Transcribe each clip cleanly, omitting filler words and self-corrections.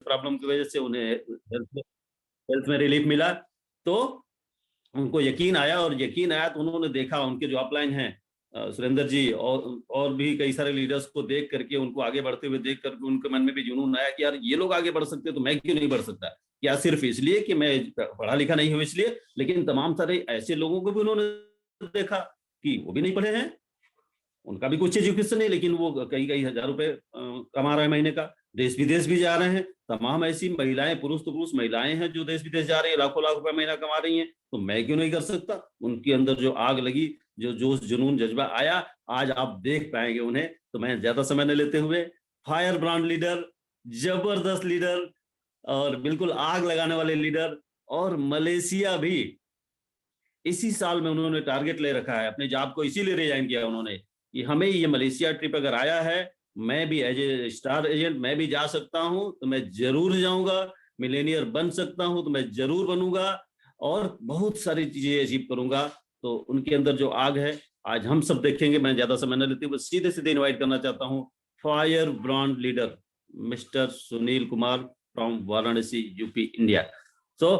Problem की वजह से उन्हें हेल्थ में रिलीफ मिला। तो उनको यकीन आया, और यकीन आया तो उन्होंने देखा उनके जो अपलाइन हैं सुरेंद्र जी और भी कई सारे लीडर्स को देख करके, उनको आगे बढ़ते हुए देख करके उनके मन में भी जुनून आया कि यार ये लोग आगे बढ़ सकते तो मैं क्यों नहीं बढ़ सकता। क्या सिर्फ इसलिए कि मैं पढ़ा लिखा नहीं हूं इसलिए, लेकिन तमाम सारे ऐसे लोगों को भी उन्होंने देखा कि वो भी नहीं पढ़े हैं, उनका भी कुछ एजुकेशन है, लेकिन वो कई कई हजार रुपए कमा रहे हैं महीने का, देश विदेश भी जा रहे हैं। तमाम ऐसी महिलाएं, पुरुष तो पुरुष महिलाएं हैं जो देश विदेश जा रही है, लाखों लाख रुपए महीना कमा रही हैं, तो मैं क्यों नहीं कर सकता। उनके अंदर जो आग लगी, जो जोश जुनून जज्बा आया, आज आप देख पाएंगे उन्हें। तो मैं ज्यादा समय न लेते हुए, फायर ब्रांड लीडर, जबरदस्त लीडर और बिल्कुल आग लगाने वाले लीडर, और मलेशिया भी इसी साल में उन्होंने टारगेट ले रखा है, अपने जॉब को इसीलिए रिजाइन किया उन्होंने कि हमें ये मलेशिया ट्रिप अगर आया है, मैं भी एज ए स्टार एजेंट मैं भी जा सकता हूं तो मैं जरूर जाऊंगा, मिलेनियर बन सकता हूं तो मैं जरूर बनूंगा, और बहुत सारी चीजें अचीव करूंगा। तो उनके अंदर जो आग है आज हम सब देखेंगे। मैं ज्यादा समय न लेते हुए सीधे सीधे इन्वाइट करना चाहता हूँ fire brand leader mister Sunil Kumar from Varanasi, UP, India. So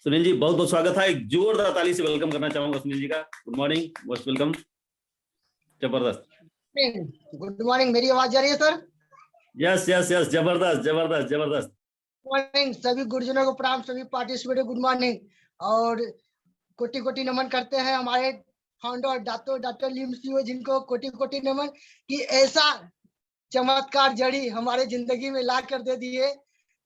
Sunil ji, बहुत बहुत स्वागत है। एक जोरदार ताली से वेलकम करना चाहूंगा सुनील जी का। Good morning, most welcome. जबरदस्त। गुड मॉर्निंग, मेरी आवाज जा रही है सर? यस यस यस, जबरदस्त जबरदस्त जबरदस्त। मॉर्निंग, सभी गुरुजनों को प्रणाम, सभी पार्टिसिपेट गुड मॉर्निंग, और कोटि कोटि नमन करते हैं हमारे फाउंडर डॉक्टर लीम सियो, जिनको कोटि कोटि नमन कि ऐसा चमत्कार जड़ी हमारे जिंदगी में ला कर दे दिए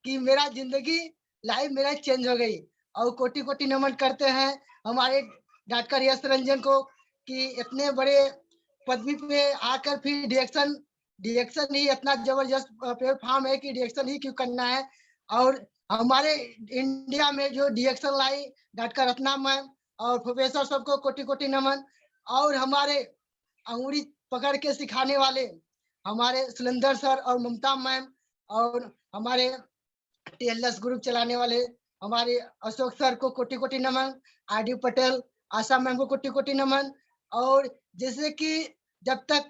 कि मेरा जिंदगी लाइफ मेरा चेंज हो गई। और कोटि कोटि नमन करते हैं हमारे डॉक्टर यश रंजन को कि इतने बड़े पदवी पे आकर फिर डिरेक्शन ही इतना जबरदस्त प्लेटफॉर्म है कि डिरेक्शन ही क्यों करना है। और हमारे इंडिया में जो डिरेक्शन लाई डॉक्टर रत्ना मैम और प्रोफेसर सबको कोटि कोटि नमन। और हमारे अंगुरी पकड़ के सिखाने वाले हमारे सुरेंद्र सर और ममता मैम, और हमारे टीएलएस ग्रुप चलाने वाले हमारे अशोक सर को कोटि कोटि नमन, आरडी पटेल, आशा मैम को कोटि कोटि नमन। और जैसे कि जब तक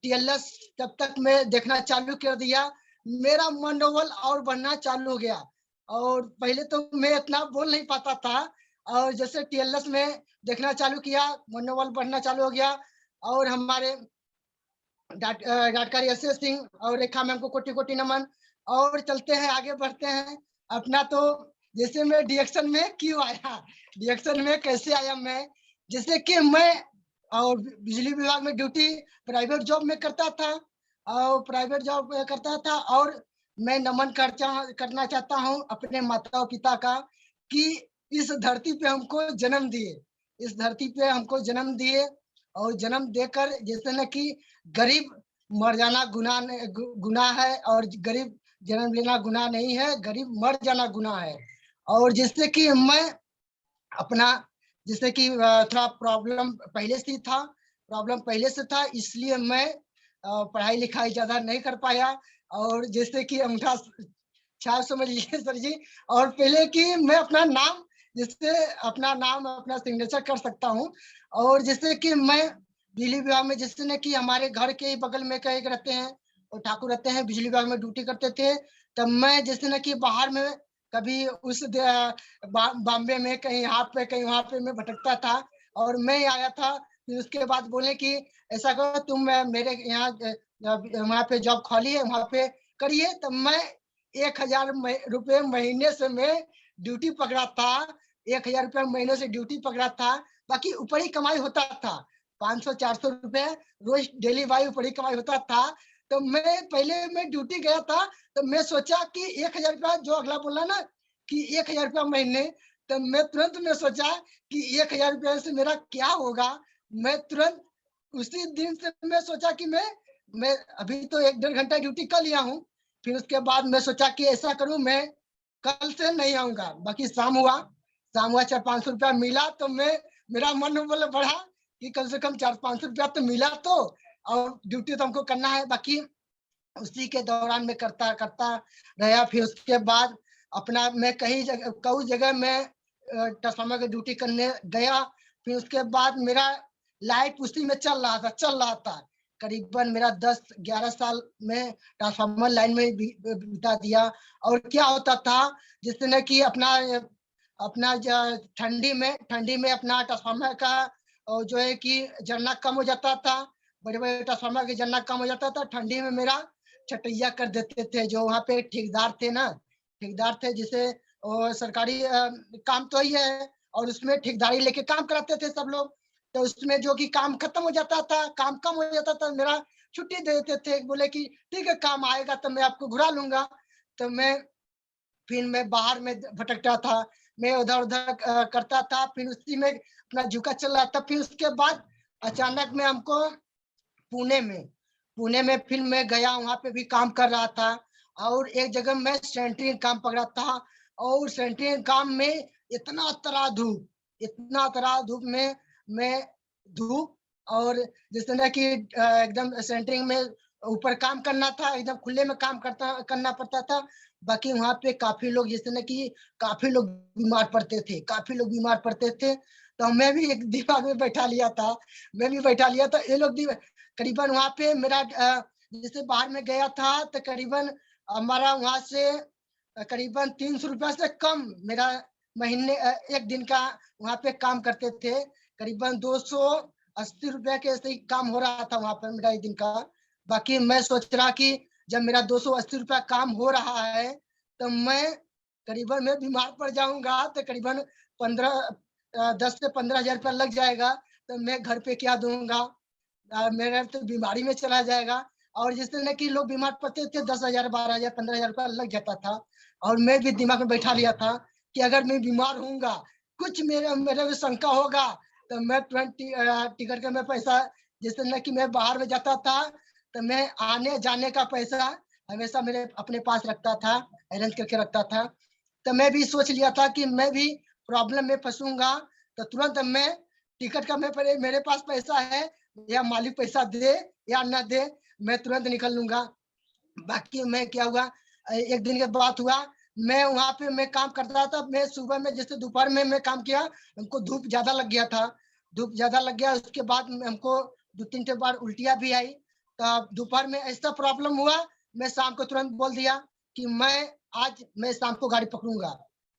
टीएलएस तब तक मैं देखना चालू कर दिया, मेरा मनोबल और बढ़ना चालू हो गया। और पहले तो मैं इतना बोल नहीं पाता था, और जैसे टीएलएस में देखना चालू किया, मनोबल बढ़ना चालू हो गया। और हमारे डॉक्टर यश सिंह और रेखा मैम को कोटि कोटि नमन। और चलते हैं, आगे बढ़ते हैं अपना। तो जैसे मैं डिरेक्शन में क्यों आया, डिरेक्शन में कैसे आया मैं, जैसे कि मैं और बिजली विभाग में ड्यूटी प्राइवेट जॉब में करता था, और प्राइवेट जॉब करता था। और मैं नमन करना चाहता हूँ अपने माता पिता का कि इस धरती पे हमको जन्म दिए, इस धरती पे हमको जन्म दिए, और जन्म देकर जैसे न कि गरीब मर जाना गुनाह है, और गरीब जन्म लेना गुनाह नहीं है, गरीब मर जाना गुनाह है। और जिससे कि मैं अपना, जैसे कि थोड़ा प्रॉब्लम पहले से था, इसलिए मैं पढ़ाई लिखाई ज्यादा नहीं कर पाया। और जैसे कि अंगूठा छाप समझ लीजिए सर जी। और पहले कि मैं अपना नाम, जिससे अपना नाम अपना सिग्नेचर कर सकता हूँ। और जैसे कि मैं बिजली विभाग में, जैसे न कि हमारे घर के ही बगल में कहीं रहते हैं और ठाकुर रहते हैं, बिजली विभाग में ड्यूटी करते थे। तब मैं जैसे न कि बाहर में कभी उस बॉम्बे में कहीं यहाँ पे कहीं वहाँ पे मैं भटकता था, और मैं आया था। फिर उसके बाद बोले कि ऐसा करो तुम मेरे यहाँ वहाँ पे जॉब खाली है, वहाँ पे करिए। तब मैं 1000 रुपये महीने से मैं ड्यूटी पकड़ा था, 1000 रुपये महीने से ड्यूटी पकड़ा था। बाकी ऊपरी कमाई होता था 500-400 रुपए रोज डेली वाई ऊपरी कमाई होता था। तो मैं पहले मैं ड्यूटी गया था, तो मैं सोचा कि 1000 रुपया जो अगला बोला ना कि 1000 रुपया महीने, तो मैं तुरंत में सोचा कि 1000 रुपया से मेरा क्या होगा। मैं तुरंत उसी दिन से मैं सोचा कि मैं अभी तो 1-1.5 घंटा ड्यूटी कर लिया हूँ। फिर उसके बाद मैं सोचा कि ऐसा करूं, मैं कल से नहीं आऊंगा। बाकी शाम हुआ 400-500 रुपया मिला, तो मेरा मनोबल बढ़ा कि कम से कम 400-500 रुपया तो मिला, तो और ड्यूटी तो हमको करना है। बाकी उसी के दौरान मैं करता रहा। फिर उसके बाद अपना मैं कई जगह में ट्रांसफार्मर की ड्यूटी करने गया। फिर उसके बाद मेरा लाइफ उसी में चल रहा था। करीबन मेरा 10-11 साल में ट्रांसफार्मर लाइन में बिता दिया। और क्या होता था, जिसने कि अपना ठंडी में अपना ट्रांसफार्मर का जो है कि जलना कम हो जाता था, बड़े-बड़े ट्रांसफार्मर के जलना कम हो जाता था। ठंडी में मेरा छटैया कर देते थे। जो वहाँ पे ठेकेदार थे ना, ठेकेदार थे, जिसे सरकारी काम तो ही है, और उसमें ठेकेदारी लेके काम कराते थे सब लोग। तो उसमें जो कि काम खत्म हो जाता था, काम कम हो जाता था, मेरा छुट्टी दे देते थे। बोले कि ठीक है, काम आएगा तो मैं आपको घुरा लूँगा। तो फिर मैं बाहर में भटकता था, मैं उधर-उधर करता था, फिर उसी में अपना झुका चल रहा था। फिर उसके बाद अचानक में हमको पुणे में फिर मैं गया, वहाँ पे भी काम कर रहा था। और एक जगह मैं सेंटरिंग काम पकड़ा था, और सेंटरिंग काम में इतना तरा धूप में मैं धूप, और जैसे ना कि एकदम सेंटरिंग में ऊपर काम करना था, एकदम खुले में काम करना पड़ता था। बाकी वहाँ पे काफ़ी लोग, जैसे ना कि काफ़ी लोग बीमार पड़ते थे। तो मैं भी एक दिमाग में बैठा लिया था, ये लोग भी करीबन वहाँ पे मेरा जैसे बाहर में गया था, तो करीबन हमारा वहाँ से करीबन 300 रुपया से कम मेरा महीने एक दिन का वहाँ पे काम करते थे। करीबन 280 रुपया के ऐसे ही काम हो रहा था वहाँ पर मेरा एक दिन का। बाकी मैं सोच रहा कि जब मेरा 280 रुपया काम हो रहा है, तो मैं बीमार पड़ जाऊँगा, तो करीबन 10 से 15,000 रुपया लग जाएगा, तो मैं घर पे क्या दूँगा? मेरा तो बीमारी में चला जाएगा। और जिससे ना कि लोग बीमार पड़ते थे, 10,000, 12,000, 15,000 रुपया लग जाता था। और मैं भी दिमाग में बैठा लिया था कि अगर मैं बीमार होऊँगा, कुछ मेरे मेरे में शंका होगा, तो मैं तुरंत टिकट का मैं पैसा, जैसे ना कि मैं बाहर में जाता था, तो मैं आने-जाने का पैसा हमेशा मेरे अपने पास रखता था, अरेंज करके रखता था। तो मैं भी सोच लिया था कि मैं भी प्रॉब्लम में फँसूँगा, तो तुरंत मैं टिकट का मेरे पास पैसा है, या मालिक पैसा दे या ना दे, मैं तुरंत निकल लूँगा। बाकी मैं क्या हुआ, एक दिन के बात हुआ, मैं वहाँ पे मैं काम करता था, मैं सुबह में जैसे दोपहर में मैं काम किया, हमको धूप ज़्यादा लग गया था। धूप ज़्यादा लग गया, उसके बाद में हमको 2-3 ठे बार उल्टियाँ भी आई। तब दोपहर में ऐसा प्रॉब्लम हुआ, मैं शाम को तुरंत बोल दिया कि मैं शाम को गाड़ी पकड़ूँगा।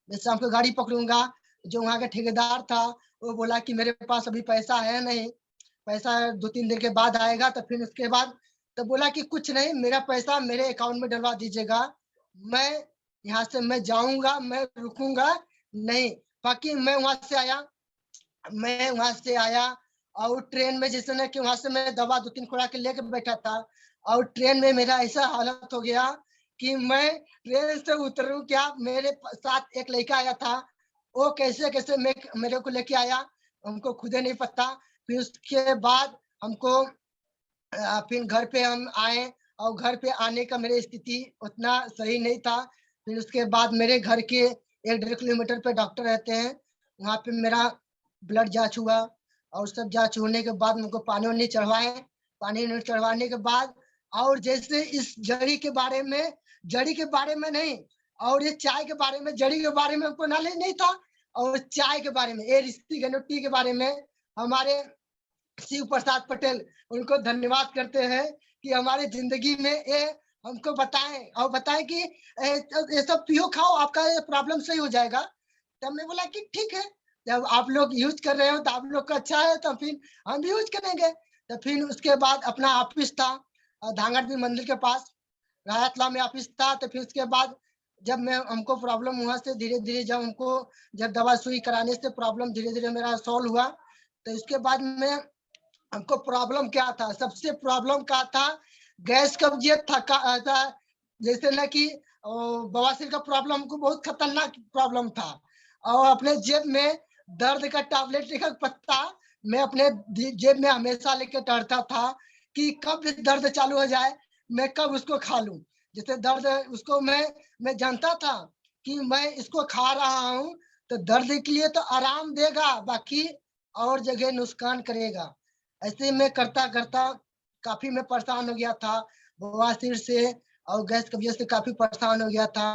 मैं शाम को गाड़ी पकड़ूँगा। जो वहाँ का ठेकेदार था, वो बोला कि मेरे पास अभी पैसा है नहीं, पैसा 2-3 दिन के बाद आएगा। तो फिर उसके बाद तो बोला कि कुछ नहीं, मेरा पैसा मेरे अकाउंट में डलवा दीजिएगा। मैं यहाँ से मैं जाऊँगा, मैं रुकूँगा नहीं। बाकी मैं वहाँ से आया, और ट्रेन में जैसे ना कि वहाँ से मैं दवा 2-3 खुराक लेके बैठा था, और ट्रेन में मेरा ऐसा हालत हो गया कि मैं ट्रेन से उतरूँ क्या, मेरे साथ एक लड़का आया था, वो कैसे-कैसे मेरे को लेके आया, हमको खुद ही नहीं पता। फिर उसके बाद हमको फिर घर पे हम आए, और घर पे आने का मेरी स्थिति उतना सही नहीं था। फिर उसके बाद मेरे घर के 1 डेढ़ किलोमीटर पे डॉक्टर रहते हैं, वहाँ पे मेरा ब्लड जाँच हुआ, और सब जाँच होने के बाद उनको पानी-वानी चढ़वाए। पानी-वानी चढ़वाने के बाद, और जैसे इस जड़ी के बारे में नहीं, और ये चाय के बारे में, जड़ी के बारे में हमको नॉलेज नहीं था, और चाय के बारे में, ये ऋषि गनोटी के बारे में हमारे शिव प्रसाद पटेल, उनको धन्यवाद करते हैं कि हमारे ज़िंदगी में ये हमको बताएँ, और बताएँ कि ये सब पियो, खाओ, आपका ये प्रॉब्लम सही हो जाएगा। तब हमने बोला कि ठीक है, जब आप लोग यूज़ कर रहे हो तो आप लोग का अच्छा है, तो फिर हम भी यूज़ करेंगे। तो फिर उसके बाद अपना ऑफ़िस था धांगड़बी मंदिर के पास, रायतला में ऑफ़िस था। तो फिर उसके बाद जब मैं हमको प्रॉब्लम हुआ, से धीरे-धीरे जब दवा-सुई कराने से प्रॉब्लम धीरे-धीरे मेरा सॉल्व हुआ, तो उसके बाद में हमको प्रॉब्लम क्या था? सबसे प्रॉब्लम क्या था? गैस कब्ज़ियत था, जैसे ना कि बवासीर का प्रॉब्लम हमको बहुत खतरनाक प्रॉब्लम था। और अपने जेब में दर्द का टैबलेट का पत्ता मैं अपने जेब में हमेशा लेके टहलता था कि कब दर्द चालू हो जाए, मैं कब उसको खा लूँ। जैसे दर्द उसको मैं जानता था कि मैं इसको खा रहा हूँ, तो दर्द के लिए तो आराम देगा, बाकी और जगह नुकसान करेगा। ऐसे में करता-करता काफ़ी मैं परेशान हो गया था, बवासीर से और गैस कब्ज़ियत से काफ़ी परेशान हो गया था।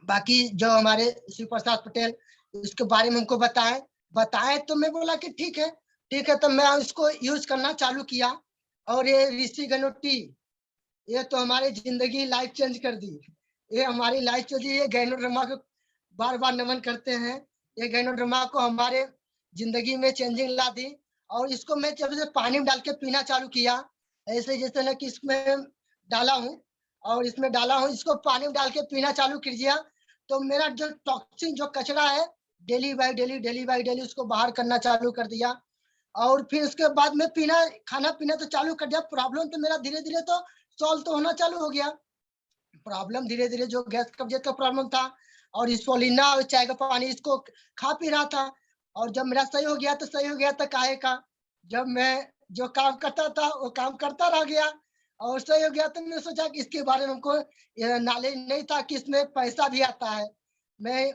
बाकी जो हमारे शिव प्रसाद पटेल, इसके बारे में हमको बताएँ तो मैं बोला कि ठीक है, तो मैं इसको यूज़ करना चालू किया। और ये ऋषि गनोटी, ये तो हमारी जिंदगी लाइफ चेंज कर दी। ये हमारी लाइफ चेंज, ये गैनोड्रामा को बार बार नमन करते हैं। ये गैनोड्रामा को हमारे जिंदगी में चेंजिंग ला दी। और इसको मैं जब से पानी में डाल के पीना चालू किया, ऐसे जैसे ना कि इसमें डाला हूँ और इसमें डाला हूँ, इसको पानी में डाल के पीना चालू कर दिया, तो मेरा जो टॉक्सिन, जो कचरा है, डेली बाय डेली उसको बाहर करना चालू कर दिया। और फिर उसके बाद में खाना पीना तो चालू कर दिया। प्रॉब्लम तो मेरा धीरे धीरे तो सॉल्व तो होना चालू हो गया। प्रॉब्लम धीरे धीरे, जो गैस कब्जियत का प्रॉब्लम था और स्पोलिना और चाय का पानी, इसको खा पी रहा था। और जब मेरा सही हो गया तो सही हो गया, तो काहे का, जब मैं जो काम करता था वो काम करता रह गया और सही हो गया, तो मैंने सोचा कि इसके बारे में हमको नॉलेज नहीं था कि इसमें पैसा भी आता है। मैं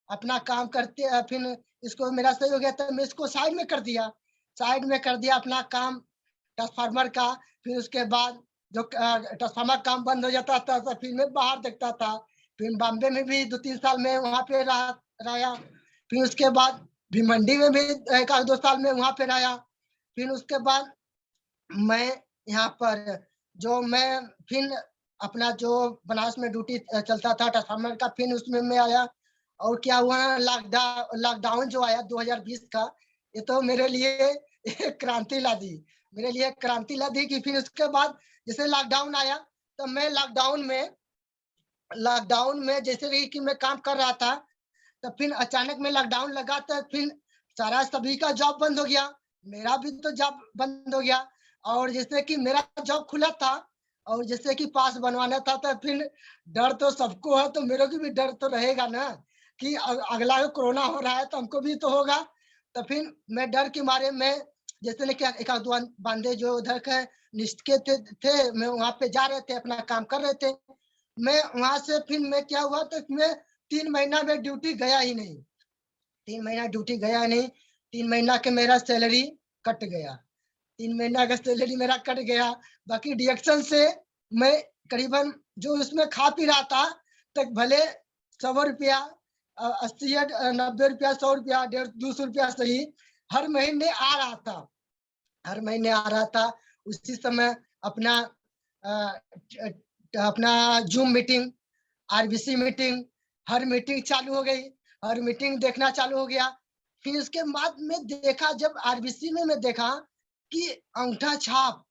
अपना काम करते, फिर इसको मेरा सही हो गया तो मैं इसको साइड में कर दिया अपना काम ट्रांसफार्मर का। फिर उसके बाद जो ट्रांसफार्मर काम बंद हो जाता था तो फिर मैं बाहर देखता था। फिर बॉम्बे में भी 2-3 साल में वहाँ पे रहा। फिर उसके बाद भिमंडी में भी 1-2 साल में वहाँ पे रहा। फिर उसके बाद मैं यहाँ पर मैं फिर अपना जो बनारस में ड्यूटी चलता था ट्रांसफार्मर का, फिर उसमें मैं आया। और क्या हुआ, लॉकडाउन जो आया 2020 का, ये तो मेरे लिए एक क्रांति ला दी। कि फिर उसके बाद जैसे लॉकडाउन आया, तो मैं लॉकडाउन में जैसे भी कि मैं काम कर रहा था, तो फिर अचानक में लॉकडाउन लगा, तो फिर सारा सभी का जॉब बंद हो गया, मेरा भी तो जॉब बंद हो गया। और जैसे कि मेरा जॉब खुला था और जैसे कि पास बनवाना था, तो फिर डर तो सबको है, तो मेरे को भी डर तो रहेगा ना कि अगला कोरोना हो रहा है तो हमको भी तो होगा। तो फिर मैं डर के मारे में जैसे कि एक आध बांधे जो उधर के निष्ठ थे, मैं वहाँ पे जा रहे थे, अपना काम कर रहे थे। मैं वहां से फिर मैं क्या हुआ, तो मैं 3 महीना में ड्यूटी गया ही नहीं। 3 महीना ड्यूटी गया नहीं। 3 महीना के मेरा सैलरी कट गया। 3 महीना का सैलरी मेरा कट गया। बाकी डिडक्शन से मैं करीबन जो उसमें खा पी रहा था, तक भले 100 रुपया, 80 90 रुपया, 100 रुपया, 150-200 रुपया सही हर महीने आ रहा था। उसी समय अपना जूम मीटिंग, आरबीसी मीटिंग, हर मीटिंग चालू हो गई, हर मीटिंग देखना चालू हो गया। फिर उसके बाद में देखा, जब आरबीसी में मैं देखा कि अंगूठा छाप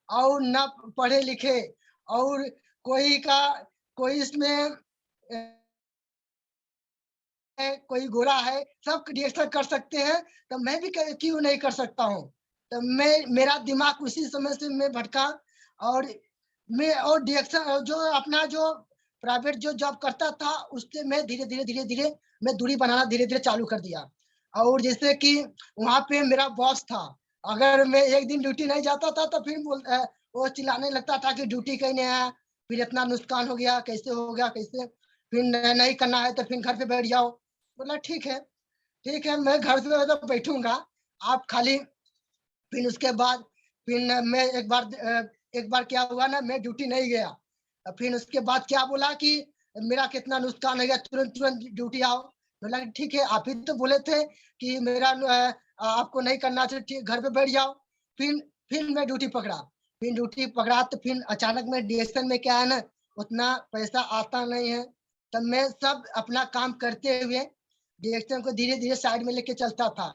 और न पढ़े लिखे और कोई इसमें कोई गोरा है, सब रिएक्शन कर सकते हैं, तो मैं भी क्यों नहीं कर सकता हूँ। तो मेरा दिमाग उसी समय से मैं भटका। और और रिएक्शन जो अपना जो प्राइवेट जो जॉब करता था, उससे मैं धीरे-धीरे मैं दूरी बनाना धीरे-धीरे चालू कर दिया। और जैसे कि वहाँ पे मेरा बॉस था, अगर मैं एक दिन ड्यूटी नहीं जाता था तो फिर वो चिल्लाने लगता था कि ड्यूटी कहीं नहीं आया, फिर इतना नुकसान हो गया, कैसे हो गया, कैसे, फिर नहीं करना है तो फिर घर पे बैठ जाओ। बोला ठीक है, मैं घर पे तो बैठूंगा, आप खाली। फिर उसके बाद फिर मैं एक बार क्या हुआ ना, मैं ड्यूटी नहीं गया। फिर उसके बाद क्या बोला कि मेरा कितना नुकसान हो गया, तुरंत ड्यूटी आओ। बोला ठीक है, आप ही तो बोले थे कि मेरा आपको नहीं करना चाहिए, ठीक, घर पे बैठ जाओ। फिर मैं ड्यूटी पकड़ा तो फिर अचानक में डीएक्शन में क्या है ना, उतना पैसा आता नहीं है। तब मैं सब अपना काम करते हुए डीएक्शन को धीरे-धीरे साइड में लेके चलता था।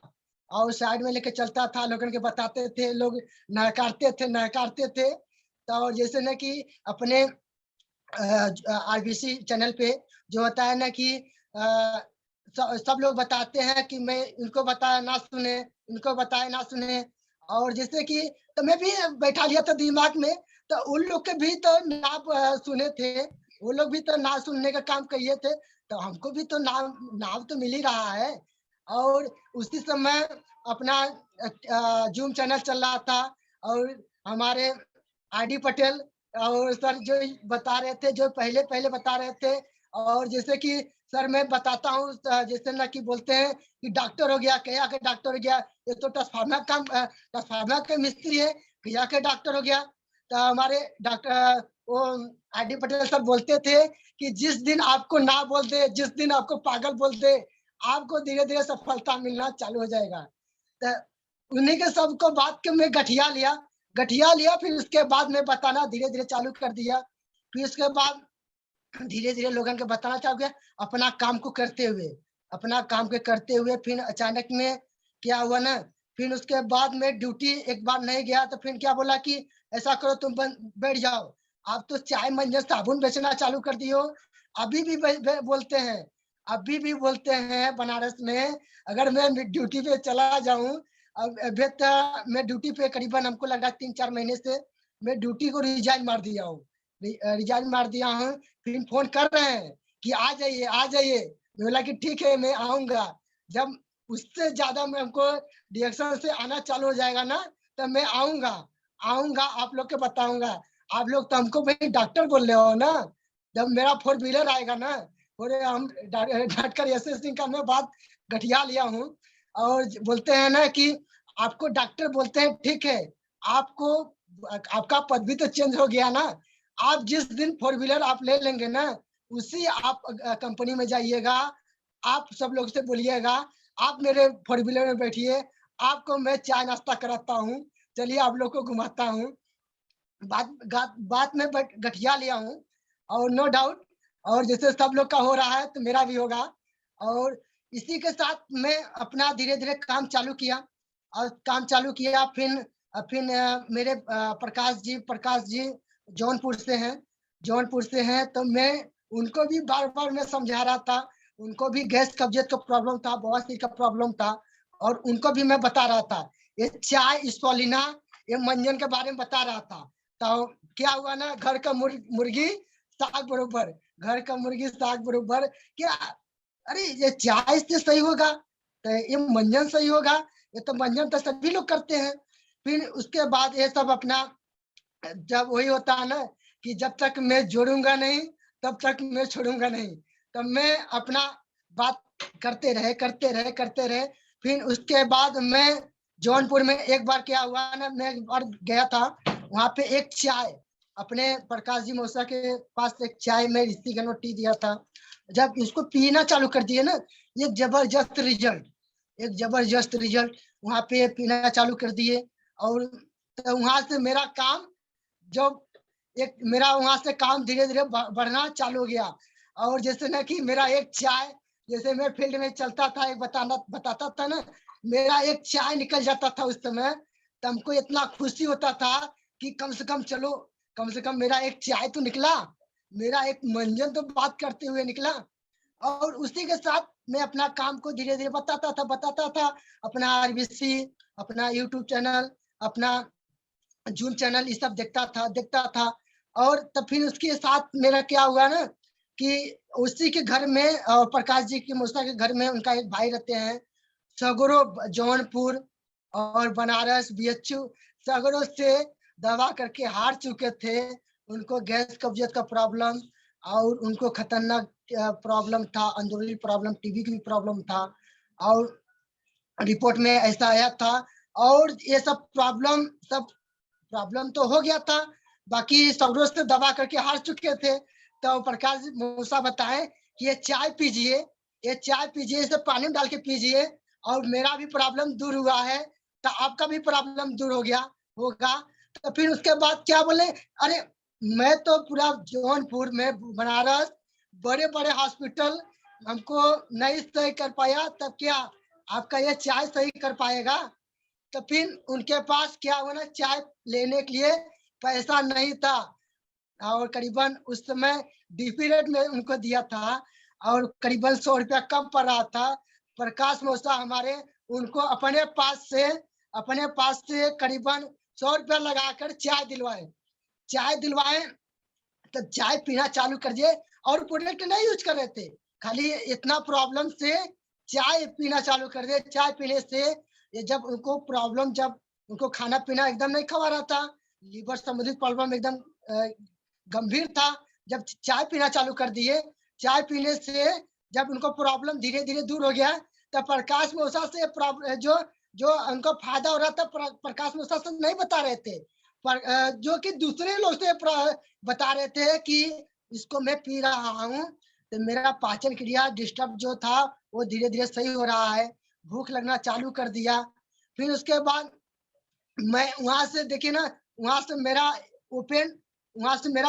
और साइड में लेके चलता था, लोगों के बताते थे, लोग नहकारते थे। तो जैसे ना कि अपने आरबीसी चैनल पे जो होता है ना कि सब लोग बताते हैं कि मैं इनको बताया ना सुने। और जैसे कि तो मैं भी बैठा लिया था दिमाग में, तो उन लोग के भी तो ना सुने थे, वो लोग भी तो ना सुनने का काम किए थे, तो हमको भी तो नाम तो मिल ही रहा है। और उसी समय अपना जूम चैनल चल रहा था और हमारे आरडी पटेल और सर जो बता रहे थे, जो पहले बता रहे थे। और जैसे कि सर मैं बताता हूँ, जैसे ना कि बोलते हैं कि डॉक्टर हो गया, क्या के डॉक्टर हो गया, ये तो ट्रांसफार्मर के मिस्त्री है, क्या के डॉक्टर हो गया। तो हमारे डॉक्टर वो आरडी पटेल सर बोलते थे कि जिस दिन आपको ना बोल दे, जिस दिन आपको पागल बोल दे, आपको धीरे-धीरे सफलता मिलना चालू हो जाएगा। तो उन्हीं के सबको बात के मैं गठिया लिया। गठिया लिया। फिर उसके बाद में बताना धीरे धीरे चालू कर दिया। फिर उसके बाद धीरे धीरे लोगों के बताना चालू किया, अपना काम को करते हुए, अपना काम के करते हुए। फिर अचानक में क्या हुआ ना, फिर उसके बाद में ड्यूटी एक बार नहीं गया तो फिर क्या बोला कि ऐसा करो तुम बैठ जाओ। आप तो चाय मंजन साबुन बेचना चालू कर दियो। अभी भी बोलते हैं, अभी भी बोलते हैं बनारस में, अगर मैं ड्यूटी पे चला जाऊं, अब अभी तक मैं ड्यूटी पे करीबन हमको लग रहा है 3-4 महीने से मैं ड्यूटी को रिजाइन मार दिया हूँ, रिजाइन मार दिया हूँ। फिर फोन कर रहे हैं कि आ जाइए आ जाइए। मैं बोला कि ठीक है मैं आऊंगा। जब उससे ज्यादा मैं हमको डिएक्शन से आना चालू हो जाएगा ना, तब मैं आऊंगा, आऊंगा आप लोग के बताऊंगा। आप लोग तो हमको भाई डॉक्टर बोल रहे हो ना। जब मेरा 4 व्हीलर आएगा ना, बोले हम डॉक्टर यशस्वी सिंह का मैं बात गठिया लिया हूँ। और बोलते हैं ना कि आपको डॉक्टर बोलते हैं, ठीक है, आपको आपका पद भी तो चेंज हो गया ना। आप जिस दिन 4 व्हीलर आप ले लेंगे ना, उसी आप कंपनी में जाइएगा, आप सब लोग से बोलिएगा आप मेरे 4 व्हीलर में बैठिए, आपको मैं चाय नाश्ता कराता हूँ, चलिए आप लोग को घुमाता हूँ। बात में गठिया लिया हूँ। और नो डाउट, और जैसे सब लोग का हो रहा है तो मेरा भी होगा। और इसी के साथ मैं अपना धीरे धीरे काम चालू किया। और काम चालू किया। फिर मेरे प्रकाश जी जौनपुर से हैं, जौनपुर से हैं। तो मैं उनको भी बार बार मैं समझा रहा था। उनको भी गैस कब्जियत का प्रॉब्लम था, बवासीर का प्रॉब्लम था। और उनको भी मैं बता रहा था ये चाय स्पोलिना, ये मंजन के बारे में बता रहा था। तो क्या हुआ ना, घर का मुर्गी साग बरोबर, घर का मुर्गी साग बरोबर। क्या, अरे ये चाय से सही होगा तो ये मंजन सही होगा, ये तो मंजन तो सभी लोग करते हैं। फिर उसके बाद ये सब अपना, जब वही होता है ना कि जब तक मैं जोड़ूंगा नहीं तब तक मैं छोड़ूंगा नहीं। तब मैं अपना बात करते रहे करते रहे करते रहे। फिर उसके बाद मैं जौनपुर में एक बार क्या हुआ ना, मैं एक बार गया था वहां पे, एक चाय अपने प्रकाश जी मौसा के पास एक चाय में रिश्ती गनो टी दिया था। जब इसको पीना चालू कर दिए ना, ये जबरदस्त रिजल्ट, एक जबरदस्त रिजल्ट वहां पे पीना चालू कर दिए। और तो वहां से मेरा काम, जब एक मेरा वहां से काम धीरे धीरे बढ़ना चालू हो गया। और जैसे ना कि मेरा एक चाय, जैसे मैं फील्ड में चलता था, एक बताता था ना, मेरा एक चाय निकल जाता था उस समय, तो हमको इतना खुशी होता था कि कम से कम चलो, कम से कम मेरा एक चाय तो निकला, मेरा एक मंजन तो बात करते हुए निकला। और उसी के साथ मैं अपना काम को धीरे धीरे बताता था। अपना आरबीसी, अपना यूट्यूब चैनल, अपना जून चैनल, ये सब देखता था। और तब फिर उसके साथ मेरा क्या हुआ ना कि उसी के घर में, प्रकाश जी की मौसा के घर में उनका एक भाई रहते हैं, सगरो जौनपुर और बनारस बीएचयू, सगरों से दवा करके हार चुके थे। उनको गैस कब्जियत का प्रॉब्लम, और उनको खतरनाक प्रॉब्लम था, अंदरूनी प्रॉब्लम, टीबी की भी प्रॉब्लम था। और रिपोर्ट में ऐसा आया था। और ये सब प्रॉब्लम तो हो गया था, बाकी सब रोज से दवा करके हार चुके थे। तो प्रकाश मूसा बताए कि ये चाय पीजिए, ये चाय पीजिए, इसे पानी में डाल के पीजिए, और मेरा भी प्रॉब्लम दूर हुआ है तो आपका भी प्रॉब्लम दूर हो गया होगा। तो फिर उसके बाद क्या बोले, अरे मैं तो पूरा जौनपुर में, बनारस, बड़े बड़े हॉस्पिटल हमको नहीं सही कर पाया, तब क्या आपका ये चाय सही कर पाएगा। तो फिर उनके पास क्या हुआ ना, चाय लेने के लिए पैसा नहीं था। और करीबन उस समय डीपी रेट में उनको दिया था, और करीबन 100 रुपया कम पड़ रहा था। प्रकाश मौसा हमारे उनको अपने पास से करीबन 100 रुपया लगाकर चाय दिलवाए। तब चाय पीना चालू कर दिए, और प्रोडक्ट नहीं यूज कर रहे थे, खाली इतना प्रॉब्लम से चाय पीना चालू कर दिए। चाय पीने से ये जब उनको प्रॉब्लम, जब उनको खाना पीना एकदम नहीं खवा रहा था, लीवर संबंधित प्रॉब्लम एकदम गंभीर था, जब चाय पीना चालू कर दिए, चाय पीने से जब उनको प्रॉब्लम धीरे धीरे दूर हो गया, तब प्रकाश मौसा से जो जो उनको फायदा हो रहा था, प्रकाश मौसा से नहीं बता रहे थे, जो कि दूसरे लोग से बता रहे थे कि इसको मैं पी रहा हूँ तो मेरा पाचन क्रिया डिस्टर्ब जो था वो धीरे धीरे सही हो रहा है, भूख लगना चालू कर दिया। फिर उसके बाद मैं वहां से देखिए ना, वहां से मेरा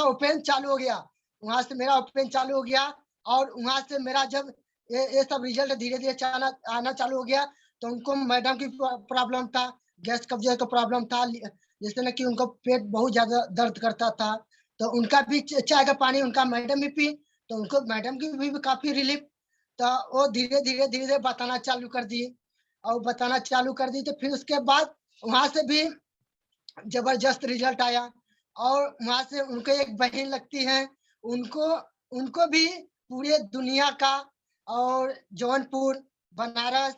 ओपन चालू हो गया, वहां से मेरा ओपन चालू हो गया। और वहां से मेरा जब ये सब रिजल्ट धीरे धीरे आना चालू हो गया, तो उनको मैडम की प्रॉब्लम था, गैस कब्जे का प्रॉब्लम था, जिससे ना कि उनको पेट बहुत ज्यादा दर्द करता था। तो उनका भी चाय का पानी उनका मैडम भी पी, तो उनको मैडम की भी काफी रिलीफ। तो वो धीरे धीरे धीरे धीरे बताना चालू कर दी, और बताना चालू कर दी। तो फिर उसके बाद वहां से भी जबरदस्त रिजल्ट आया। और वहां से उनको एक बहन लगती है, उनको उनको भी पूरे दुनिया का और जौनपुर, बनारस,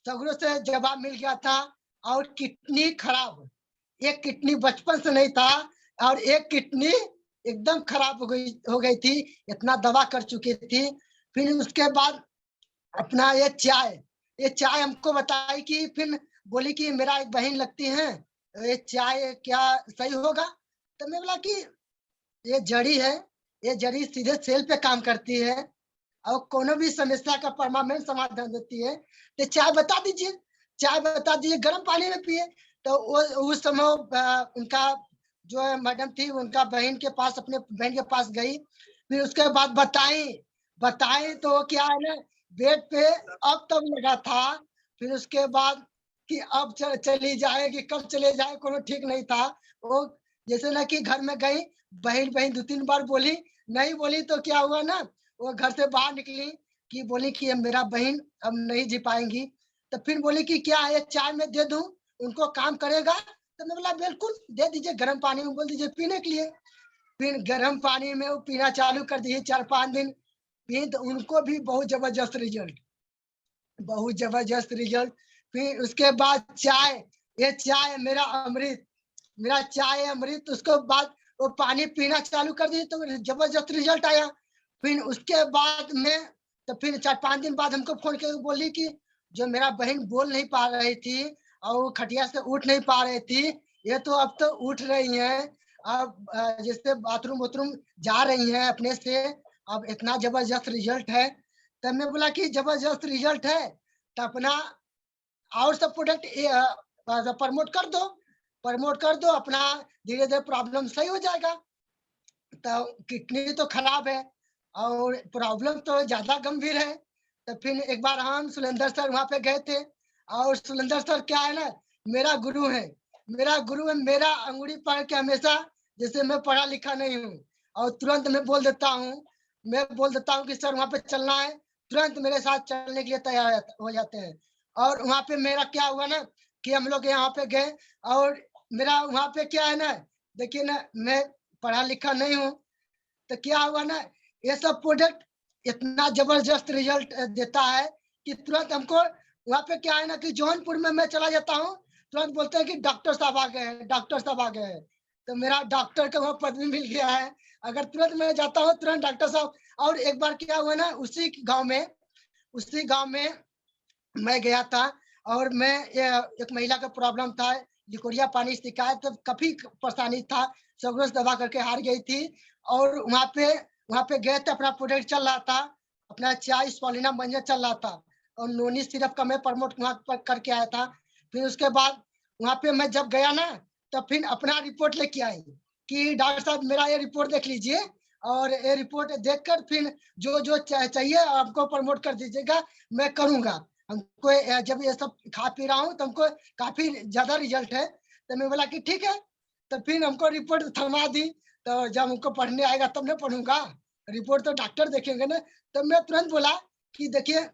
सगरों से जवाब मिल गया था। और किडनी खराब, एक किडनी बचपन से नहीं था, और एक किडनी एकदम खराब हो गई थी, इतना दवा कर चुकी थी। फिर उसके बाद अपना ये चाय हमको बताई कि फिर बोली कि मेरा एक बहन लगती है, ये चाय क्या सही होगा? तो मैं बोला कि ये जड़ी है, ये जड़ी सीधे सेल पे काम करती है, और कोनो भी समस्या का परमानेंट समाधान देती है। तो चाय बता दीजिए, गर्म पानी में पिए। तो वो उस समय उनका जो है मैडम थी, उनका बहन के पास, अपने बहन के पास गई। फिर उसके बाद बताई तो क्या है ना, बेड पे अब तब लगा था। फिर उसके बाद कि अब चली जाएगी, कब चले जाए कोनो ठीक नहीं था। वो जैसे ना कि घर में गई, बहन 2-3 बार बोली, नहीं बोली तो क्या हुआ ना, वो घर से बाहर निकली, कि बोली कि ये मेरा बहन अब नहीं जी पाएंगी। तो फिर बोली कि क्या है, चाय में दे दूं, उनको काम करेगा? तो मैं बोला बिल्कुल दे दीजिए, गर्म पानी में बोल दीजिए पीने के लिए। फिर गर्म पानी में वो पीना चालू कर दिए, 4-5 दिन पी, तो उनको भी बहुत जबरदस्त रिजल्ट। फिर उसके बाद ये चाय मेरा चाय अमृत। उसके बाद वो पानी पीना चालू कर दी, तो जबरदस्त रिजल्ट आया। फिर उसके बाद में, तो फिर 4-5 दिन बाद हमको फोन करके बोली कि जो मेरा बहन बोल नहीं पा रही थी, और वो खटिया से उठ नहीं पा रही थी, ये तो अब तो उठ रही हैं। अब जैसे बाथरूम वाथरूम जा रही हैं अपने से। अब इतना जबरदस्त रिजल्ट है। तब मैं बोला कि जबरदस्त रिजल्ट है, तो अपना और सब प्रोडक्ट प्रमोट कर दो अपना, धीरे धीरे प्रॉब्लम सही हो जाएगा। तो किडनी तो खराब है, और प्रॉब्लम तो ज्यादा गंभीर है। तो फिर एक बार हम सुलेंदर सर वहां पे गए थे। और सुलेंदर सर क्या है ना, मेरा गुरु है। मेरा अंगुली पकड़ के हमेशा, जैसे मैं पढ़ा लिखा नहीं हूँ, और तुरंत मैं बोल देता हूँ कि सर वहां पे चलना है, तुरंत मेरे साथ चलने के लिए तैयार हो जाते हैं। और वहां पे मेरा क्या हुआ ना, कि हम लोग यहाँ पे गए, और मेरा वहां पे क्या है ना, देखिए ना, मैं पढ़ा लिखा नहीं हूँ। तो क्या हुआ ना, ये सब प्रोडक्ट इतना जबरदस्त रिजल्ट देता है, कि तुरंत हमको वहाँ पे क्या है ना, कि जौनपुर में मैं चला जाता हूँ, तुरंत बोलते हैं कि डॉक्टर साहब आ गए हैं, डॉक्टर साहब आ गए हैं। तो मेरा डॉक्टर का वहाँ पदवी मिल गया है। अगर तुरंत मैं जाता हूँ, तुरंत डॉक्टर साहब। और एक बार क्या हुआ ना, उसी गांव में मैं गया था। और मैं एक महिला का प्रॉब्लम था, लिकोरिया पानी शिकायत, तो काफी परेशानी था, सब दवा करके हार गई थी। और वहां पे गए थे, अपना प्रोडक्ट चल रहा था, अपना चाय स्पॉलिना मंजन चल रहा था, और नोनी सिरप का मैं प्रमोट वहां पर करके आया था। फिर उसके बाद वहां पे मैं जब गया ना, तब फिर अपना रिपोर्ट लेके आई, कि डॉक्टर साहब मेरा ये रिपोर्ट देख लीजिए, और ये रिपोर्ट देखकर फिर जो जो चाहिए आपको प्रमोट कर दीजिएगा, मैं करूंगा। हमको जब ये सब खा पी रहा हूँ, तो हमको काफी ज्यादा रिजल्ट है। तो मैं बोला कि ठीक है। तो फिर हमको रिपोर्ट थमा दी। तो जब हमको पढ़ने आएगा तब मैं पढ़ूंगा, रिपोर्ट तो डॉक्टर देखेंगे ना। तो मैं तुरंत बोला कि देखिए,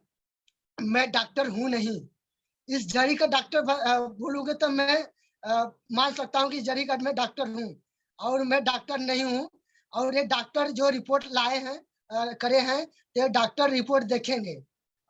मैं डॉक्टर हूँ नहीं, इस जड़ी का डॉक्टर बोलोगे तो मैं मान सकता हूँ कि जड़ी का मैं डॉक्टर हूँ, और मैं डॉक्टर नहीं हूँ। और ये डॉक्टर जो रिपोर्ट लाए हैं, करे हैं, तो डॉक्टर रिपोर्ट देखेंगे।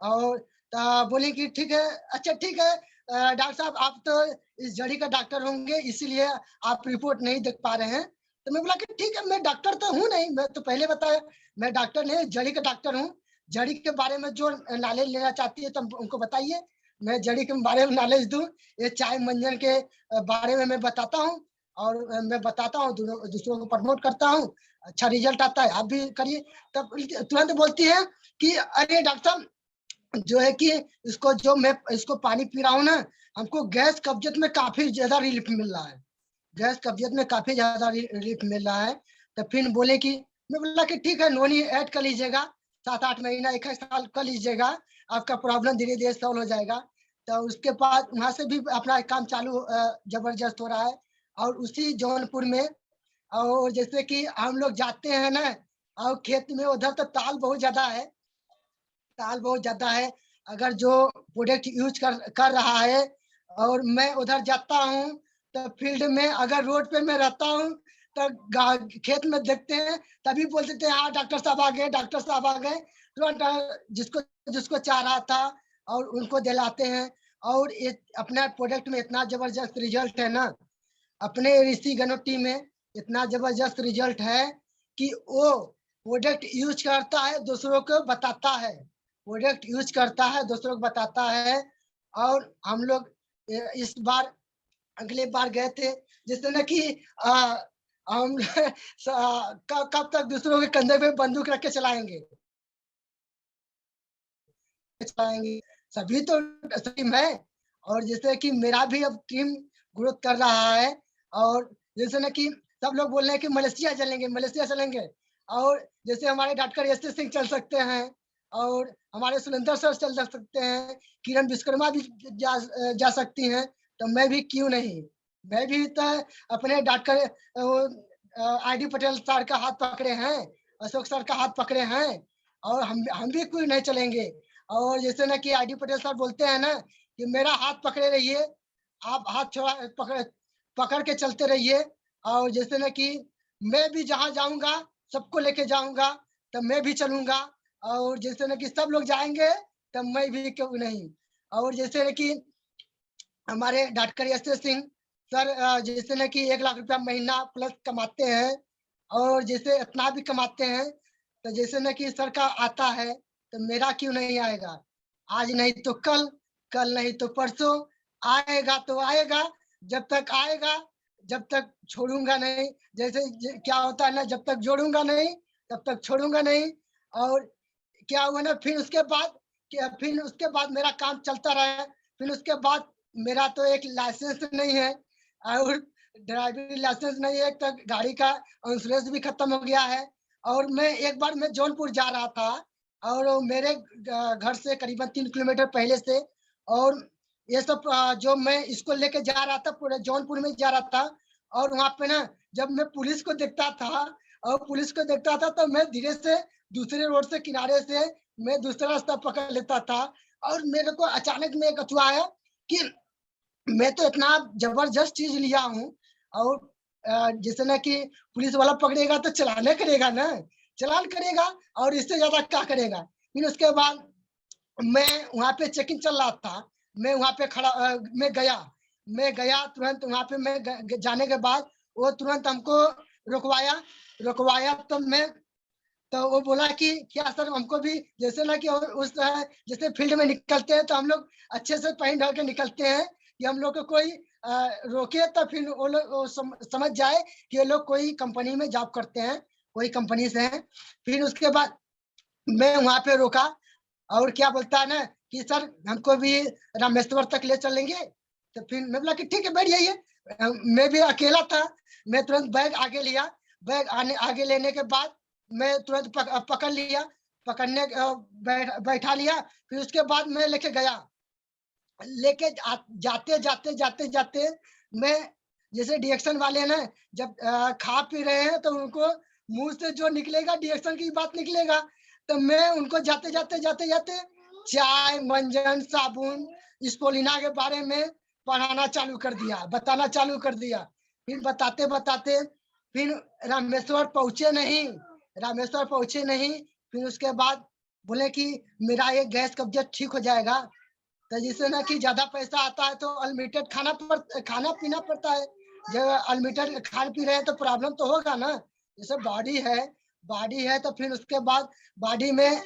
और बोली कि ठीक है, अच्छा ठीक है, डॉक्टर साहब आप तो इस जड़ी का डॉक्टर होंगे, इसीलिए आप रिपोर्ट नहीं देख पा रहे हैं। तो मैं बोला कि ठीक है, मैं डॉक्टर तो हूँ नहीं, मैं तो पहले बताया, मैं डॉक्टर नहीं, जड़ी का डॉक्टर हूँ। जड़ी के बारे में जो नॉलेज लेना चाहती है, तो उनको बताइए, मैं जड़ी के बारे में नॉलेज दूं। ये चाय मंजन के बारे में मैं बताता हूँ, और मैं बताता हूँ, दूसरों को प्रमोट करता हूँ, अच्छा रिजल्ट आता है, आप भी करिए। तब तुरंत बोलती है कि अरे डॉक्टर साहब, जो है कि इसको जो मैं इसको पानी पी रहा हूँ ना, हमको गैस कब्जियत में काफी ज्यादा रिलीफ मिल रहा है, गैस कब्जियत में काफी ज्यादा रिलीफ मिल रहा है। तो फिर बोले कि, मैं बोला कि ठीक है नोनी ऐड कर लीजिएगा, 7-8 महीना 1 साल कर लीजिएगा, आपका प्रॉब्लम धीरे धीरे सॉल्व हो जाएगा। तो उसके बाद वहां से भी अपना काम चालू जबरदस्त हो रहा है। और उसी जौनपुर में, और जैसे कि हम लोग जाते हैं ना, और खेत में उधर तो ताल बहुत ज्यादा है, ताल बहुत ज्यादा है। अगर जो प्रोडक्ट यूज कर रहा है और मैं उधर जाता हूँ, तो फील्ड में अगर रोड पे मैं रहता हूँ, तो खेत में देखते हैं, तभी बोल देते हैं हाँ डॉक्टर साहब आ गए, डॉक्टर साहब आ गए, तुरंत जिसको जिसको चाह रहा था और उनको दिलाते हैं। और अपना प्रोडक्ट में इतना जबरदस्त रिजल्ट है ना, अपने ऋषि गनोटी में इतना जबरदस्त रिजल्ट है कि वो प्रोडक्ट यूज करता है, दूसरों को बताता है, प्रोडक्ट यूज करता है, दूसरों को बताता है। और हम लोग इस बार, अगले बार गए थे, जिससे ना कि हम कब तक दूसरों के कंधे पे बंदूक रख के चलाएंगे, सभी तो टीम है। और जैसे कि मेरा भी अब टीम ग्रोथ कर रहा है। और जैसे ना कि सब लोग बोल रहे हैं कि मलेशिया चलेंगे, मलेशिया चलेंगे। और जैसे हमारे डॉक्टर एस सिंह चल सकते हैं, और हमारे सुरेंद्र सर चल सकते हैं, किरण विश्वकर्मा भी जा सकती हैं, तो मैं भी क्यों नहीं, मैं भी तो अपने डॉक्टर ID पटेल सर का हाथ पकड़े हैं, अशोक सर का हाथ पकड़े हैं, और हम भी क्यों नहीं चलेंगे। और जैसे ना कि ID पटेल सर बोलते हैं ना कि मेरा हाथ पकड़े रहिए, आप हाथ छोड़ा पकड़ के चलते रहिए। और जैसे ना कि मैं भी जहाँ जाऊंगा सबको लेके जाऊंगा, तब मैं भी चलूंगा। और जैसे ना कि सब लोग जाएंगे, तब मैं भी क्यों नहीं। और जैसे ना कि हमारे डॉक्टर एस सिंह सर जैसे ना कि 1 लाख रुपया महीना प्लस कमाते हैं, और जैसे इतना भी कमाते हैं, तो जैसे ना कि सर का आता है, तो मेरा क्यों नहीं आएगा। आज नहीं तो कल, कल नहीं तो परसों, आएगा तो आएगा। जब तक आएगा, जब तक छोड़ूंगा नहीं। जैसे क्या होता है ना, जब तक जोड़ूंगा नहीं तब तक छोड़ूंगा नहीं। और क्या हुआ ना, फिर उसके बाद मेरा काम चलता रहा। फिर उसके बाद मेरा तो एक लाइसेंस नहीं है, और ड्राइविंग लाइसेंस नहीं है, तो गाड़ी का इंश्योरेंस भी खत्म हो गया है। और एक बार मैं जौनपुर जा रहा था, और मेरे घर से करीबन 3 किलोमीटर पहले से, और ये सब जो मैं इसको लेके जा रहा था, पूरे जौनपुर में जा रहा था। और वहां पे ना, जब मैं पुलिस को देखता था, तो मैं धीरे से दूसरे रोड से किनारे से मैं दूसरा रास्ता पकड़ लेता था। और मेरे को अचानक में एक अथवा आया कि मैं तो इतना जबरदस्त चीज लिया हूँ। और जैसे ना कि पुलिस वाला पकड़ेगा तो चलाने करेगा ना, चलान करेगा, और इससे ज्यादा क्या करेगा। फिर उसके बाद मैं वहां पे चेकिंग चल रहा था, मैं वहां पे मैं गया तुरंत वहां पे। मैं जाने के बाद वो तुरंत हमको रुकवाया रुकवाया। तो वो बोला कि क्या सर, हमको भी जैसे ना कि उस जैसे फील्ड में निकलते हैं, तो हम लोग अच्छे से पहन ढल के निकलते हैं, कि हम लोग को कोई रोके तो फिर वो लोग समझ जाए कि ये लोग कोई कंपनी में जॉब करते हैं, कोई कंपनी से हैं। फिर उसके बाद मैं वहां पे रोका, और क्या बोलता है ना कि सर हमको भी रामेश्वर तक ले चलेंगे। तो फिर मैं बोला कि ठीक है बैठ जाइए। मैं भी अकेला था, मैं तुरंत बैग आगे लिया। आगे लेने के बाद मैं तुरंत पकड़ लिया, बैठा लिया। फिर उसके बाद मैं लेके गया, लेके जाते जाते जाते जाते मैं, जैसे डिएक्शन वाले ना, जब खा पी रहे हैं, तो उनको मुंह से जो निकलेगा डिएक्शन की बात निकलेगा। तो मैं उनको जाते जाते जाते जाते चाय, मंजन, साबुन, स्पोलिना के बारे में पढ़ाना चालू कर दिया, बताना चालू कर दिया। फिर बताते बताते फिर रामेश्वर पहुंचे नहीं। फिर उसके बाद बोले कि मेरा ये गैस कब्जियत ठीक हो जाएगा। तो जिससे ना कि ज्यादा पैसा आता है, तो अनलिमिटेड खाना पीना पड़ता है। जब अनलिमिटेड खा पी रहे हैं, तो प्रॉब्लम तो होगा ना। जैसे बॉडी है, तो फिर उसके बाद बॉडी में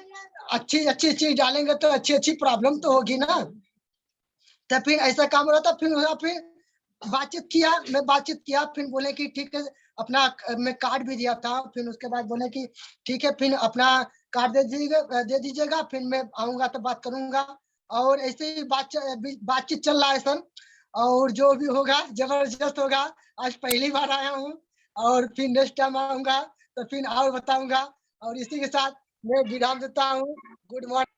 अच्छी अच्छी चीज डालेंगे, तो अच्छी अच्छी प्रॉब्लम तो होगी ना। तो फिर ऐसा काम हो रहा था। फिर वहाँ पे मैं बातचीत किया। फिर बोले कि ठीक है, अपना मैं कार्ड भी दिया था। फिर उसके बाद बोले कि ठीक है, फिर अपना कार्ड दे दीजिएगा, फिर मैं आऊंगा तो बात करूंगा। और ऐसे ही बातचीत चल रहा है सर। और जो भी होगा जबरदस्त होगा। आज पहली बार आया हूँ और फिर नेक्स्ट टाइम आऊंगा तो फिर और बताऊंगा। और इसी के साथ मैं विराम देता हूँ। Good morning.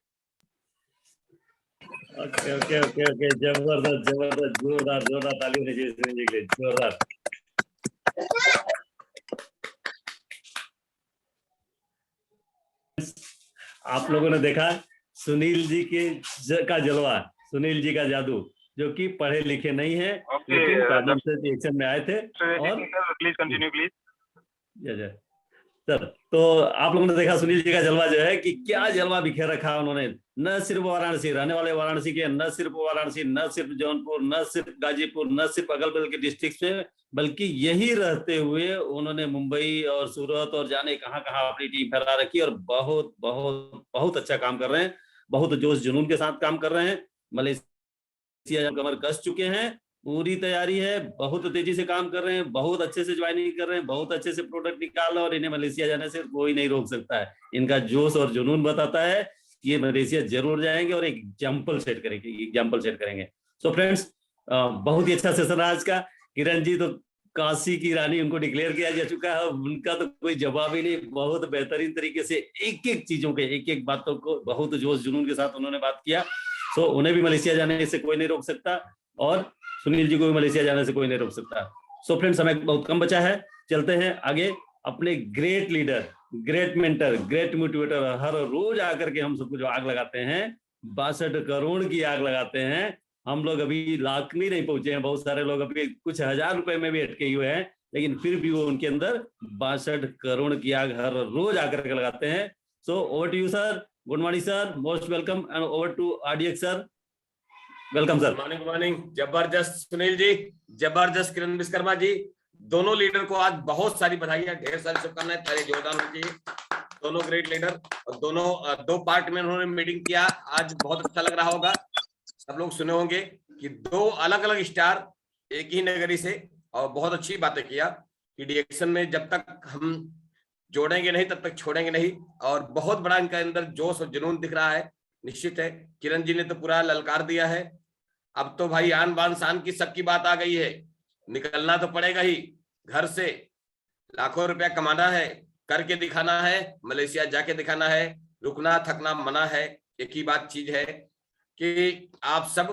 Okay okay okay okay, जबरदस्त जबरदस्त, जोरदार जोरदार ताली होनी चाहिए सुनील जी के लिए, जोरदार। आप लोगों ने देखा सुनील जी का जलवा, सुनील जी का जादू, जो कि पढ़े लिखे नहीं है लेकिन कॉमन सेंस रिएक्शन में आए थे। और प्लीज कंटिन्यू प्लीज। जय सर, तो आप लोगों ने देखा सुनील जी का जलवा जो है कि क्या जलवा बिखेर रखा उन्होंने। न सिर्फ वाराणसी, रहने वाले वाराणसी के, न सिर्फ वाराणसी, न सिर्फ जौनपुर, न सिर्फ गाजीपुर, न सिर्फ अगल बगल के डिस्ट्रिक्ट में, बल्कि यही रहते हुए उन्होंने मुंबई और सूरत और जाने कहां कहां अपनी टीम फैला रखी और बहुत बहुत बहुत अच्छा काम कर रहे हैं, बहुत जोश जुनून के साथ काम कर रहे हैं। मलेशिया कमर कस चुके हैं, पूरी तैयारी है, बहुत तेजी से काम कर रहे हैं, बहुत अच्छे से ज्वाइनिंग कर रहे हैं, बहुत अच्छे से प्रोडक्ट निकाल रहे हैं और इन्हें मलेशिया जाने से कोई नहीं रोक सकता है। इनका जोश और जुनून बताता है कि ये मलेशिया जरूर जाएंगे और एक एग्जाम्पल सेट करेंगे। सो फ्रेंड्स, बहुत ही अच्छा सेशन रहा आज का। किरण जी तो काशी की रानी उनको डिक्लेयर किया जा चुका है, उनका तो कोई जवाब ही नहीं। बहुत बेहतरीन तरीके से एक एक चीजों के, एक एक बातों को बहुत जोश जुनून के साथ उन्होंने बात किया। सो उन्हें भी मलेशिया जाने से कोई नहीं रोक सकता और सुनील जी को भी मलेशिया जाने से कोई नहीं रोक सकता। सो फ्रेंड्स, समय बहुत कम बचा है, चलते हैं आगे। अपने great leader, great mentor, great motivator, हर रोज आकर के हम सबको जो आग लगाते हैं, 62 करोड़ की आग लगाते हैं। हम लोग अभी लाख नहीं पहुंचे हैं, बहुत सारे लोग अभी कुछ हजार रुपए में भी अटके हुए हैं, लेकिन फिर भी वो उनके अंदर 62 करोड़ की आग हर रोज आकर के लगाते हैं। So over to you sir, good morning sir, most welcome, and over to RDX sir, welcome sir. Good morning. जबरदस्त सुनील जी, जबरदस्त किरण विश्वकर्मा जी, दोनों लीडर को आज बहुत सारी बधाइयां, ढेर सारी शुभकामनाएं, तारे जोरदार होनी चाहिए। दोनों ग्रेट लीडर और दोनों दो पार्ट में उन्होंने मीटिंग किया, आज बहुत अच्छा लग रहा होगा। सब लोग सुने होंगे कि दो अलग अलग स्टार एक ही नगरी से, और बहुत अच्छी बातें किया कि डिएक्शन में जब तक हम जोड़ेंगे नहीं तब तक छोड़ेंगे नहीं, और बहुत बड़ा इनका अंदर जोश और जुनून दिख रहा है। निश्चित है किरण जी ने तो पूरा ललकार दिया है। अब तो भाई आन बान शान की सबकी बात आ गई है, निकलना तो पड़ेगा ही घर से, लाखों रुपया कमाना है, करके दिखाना है, मलेशिया जाके दिखाना है, रुकना थकना मना है। एक ही बात चीज है कि आप सब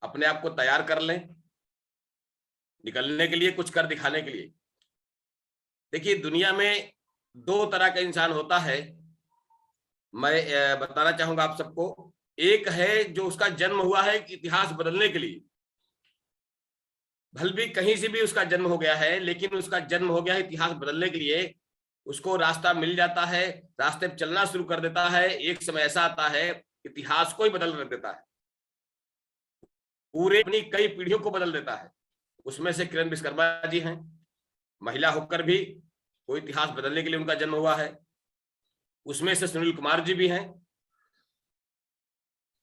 अपने आप को तैयार कर लें निकलने के लिए, कुछ कर दिखाने के लिए। देखिए दुनिया में दो तरह का इंसान होता है, मैं बताना चाहूंगा आप सबको। एक है जो उसका जन्म हुआ है इतिहास बदलने के लिए, भले भी कहीं से भी उसका जन्म हो गया है, लेकिन उसका जन्म हो गया है इतिहास बदलने के लिए। उसको रास्ता मिल जाता है, रास्ते पे चलना शुरू कर देता है, एक समय ऐसा आता है इतिहास को ही बदल देता है, पूरे अपनी कई पीढ़ियों को बदल देता है। उसमें से किरण विश्वकर्मा जी हैं, महिला होकर भी कोई इतिहास बदलने के लिए उनका जन्म हुआ है। उसमें से सुनील कुमार जी भी हैं,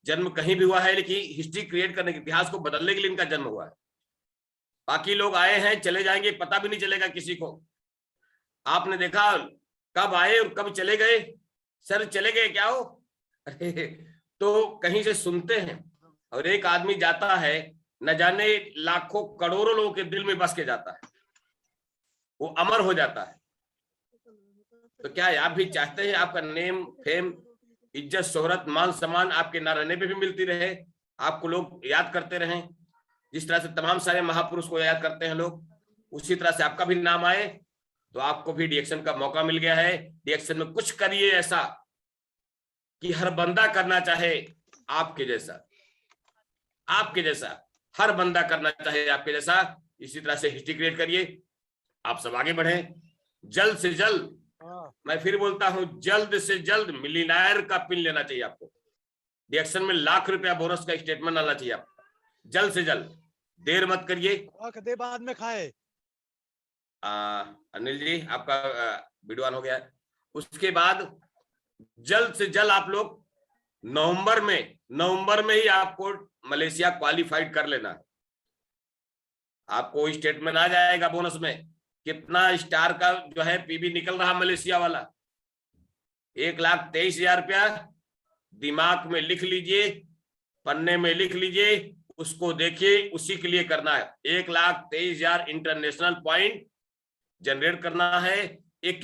जन्म कहीं भी हुआ है लेकिन हिस्ट्री क्रिएट करने के, इतिहास को बदलने के लिए इनका जन्म हुआ है। बाकी लोग आए हैं चले जाएंगे, पता भी नहीं चलेगा किसी को। आपने देखा कब आए और कब चले गए, सर चले गए क्या हो, अरे तो कहीं से सुनते हैं, और एक आदमी जाता है न जाने लाखों करोड़ों लोगों के दिल में बस के जाता है, वो अमर हो जाता है। तो क्या आप भी चाहते हैं आपका नेम फेम इज्जत शोहरत मान सम्मान आपके ना रहने पे भी मिलती रहे, आपको लोग याद करते रहें, जिस तरह से तमाम सारे महापुरुष को याद करते हैं लोग, उसी तरह से आपका भी नाम आए। तो आपको भी डिएक्शन का मौका मिल गया है। डिएक्शन में कुछ करिए ऐसा कि हर बंदा करना चाहे आपके जैसा, आपके जैसा हर बंदा करना चाहे आपके जैसा। इसी तरह से हिस्ट्री क्रिएट करिए, आप सब आगे बढ़े। जल्द से जल्द, मैं फिर बोलता हूं, जल्द से जल्द मिलियनेयर का पिन लेना चाहिए आपको। डिएक्शन में लाख रुपया बोनस का स्टेटमेंट आना चाहिए आपको, जल्द से जल्द, देर मत करिए। कदे बाद में खाए। अनिल जी आपका वीडियो ऑन हो गया है। उसके बाद जल्द से जल्द आप लोग नवंबर में ही आपको मलेशिया क्वालिफाइड कर लेना है। आपको स्टेटमेंट आ जाएगा बोनस में, कितना स्टार का जो है पीबी निकल रहा मलेशिया वाला, 1,23,000 रुपया। दिमाग में लिख लीजिए, पन्ने में लिख लीजिए, उसको देखिए, उसी के लिए करना है। 1,23,000 इंटरनेशनल पॉइंट जनरेट करना है। एक एक